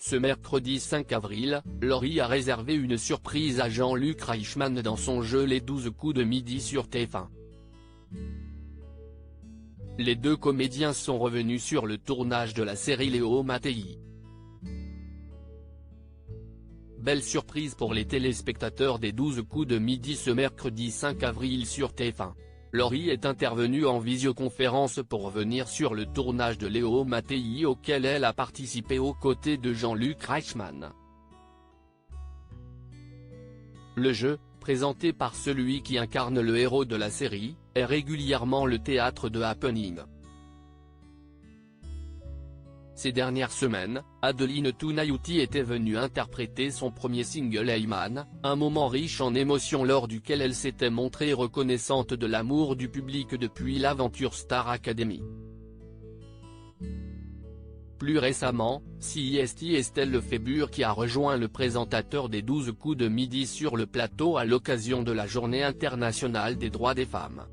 Ce mercredi 5 avril, Laurie a réservé une surprise à Jean-Luc Reichmann dans son jeu Les 12 coups de midi sur TF1. Les deux comédiens sont revenus sur le tournage de la série Léo Mattei. Belle surprise pour les téléspectateurs des 12 coups de midi ce mercredi 5 avril sur TF1. Laurie est intervenue en visioconférence pour revenir sur le tournage de Léo Mattei auquel elle a participé aux côtés de Jean-Luc Reichmann. Le jeu, présenté par celui qui incarne le héros de la série, est régulièrement le théâtre de happenings. Ces dernières semaines, Adeline Tounayouti était venue interpréter son premier single Heyman, un moment riche en émotions lors duquel elle s'était montrée reconnaissante de l'amour du public depuis l'aventure Star Academy. Plus récemment, c'est Estelle Lefébure qui a rejoint le présentateur des 12 coups de midi sur le plateau à l'occasion de la Journée internationale des droits des femmes.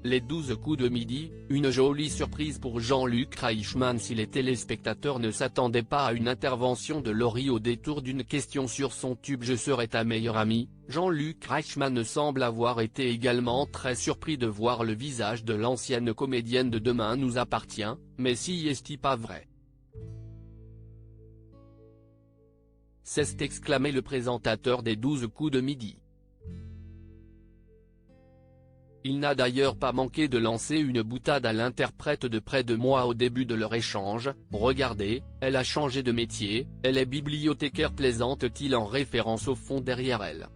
Les 12 coups de midi, une jolie surprise pour Jean-Luc Reichmann si les téléspectateurs ne s'attendaient pas à une intervention de Laurie au détour d'une question sur son tube Je serai ta meilleure amie. Jean-Luc Reichmann semble avoir été également très surpris de voir le visage de l'ancienne comédienne de Demain nous appartient, mais si est-il pas vrai? S'est exclamé le présentateur des 12 coups de midi. Il n'a d'ailleurs pas manqué de lancer une boutade à l'interprète de Près de moi au début de leur échange. Regardez, elle a changé de métier, elle est bibliothécaire plaisante-t-il en référence au fond derrière elle.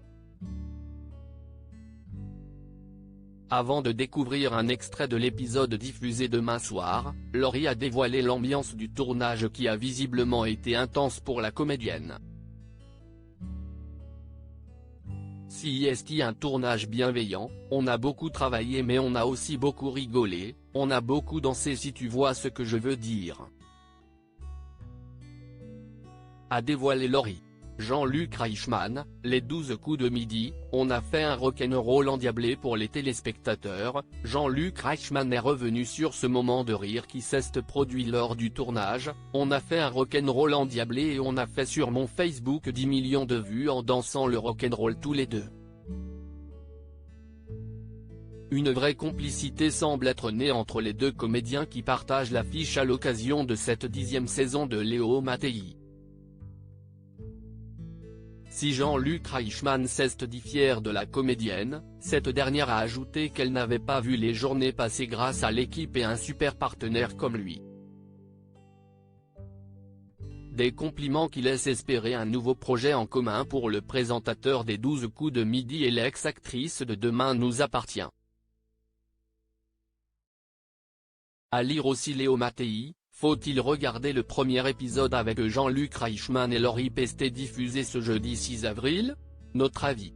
Avant de découvrir un extrait de l'épisode diffusé demain soir, Laurie a dévoilé l'ambiance du tournage qui a visiblement été intense pour la comédienne. C'est un tournage bienveillant, on a beaucoup travaillé mais on a aussi beaucoup rigolé, on a beaucoup dansé si tu vois ce que je veux dire. A dévoilé Laurie. Jean-Luc Reichmann, les 12 coups de midi, on a fait un rock'n'roll endiablé pour les téléspectateurs. Jean-Luc Reichmann est revenu sur ce moment de rire qui s'est produit lors du tournage. On a fait un rock'n'roll endiablé et on a fait sur mon Facebook 10 millions de vues en dansant le rock'n'roll tous les deux. Une vraie complicité semble être née entre les deux comédiens qui partagent l'affiche à l'occasion de cette 10e saison de Léo Mattei. Si Jean-Luc Reichmann s'est dit fier de la comédienne, cette dernière a ajouté qu'elle n'avait pas vu les journées passer grâce à l'équipe et un super partenaire comme lui. Des compliments qui laissent espérer un nouveau projet en commun pour le présentateur des 12 coups de midi et l'ex-actrice de Demain nous appartient. À lire aussi Léo Mattei. Faut-il regarder le premier épisode avec Jean-Luc Reichmann et Laurie Pestet diffusé ce jeudi 6 avril? Notre avis.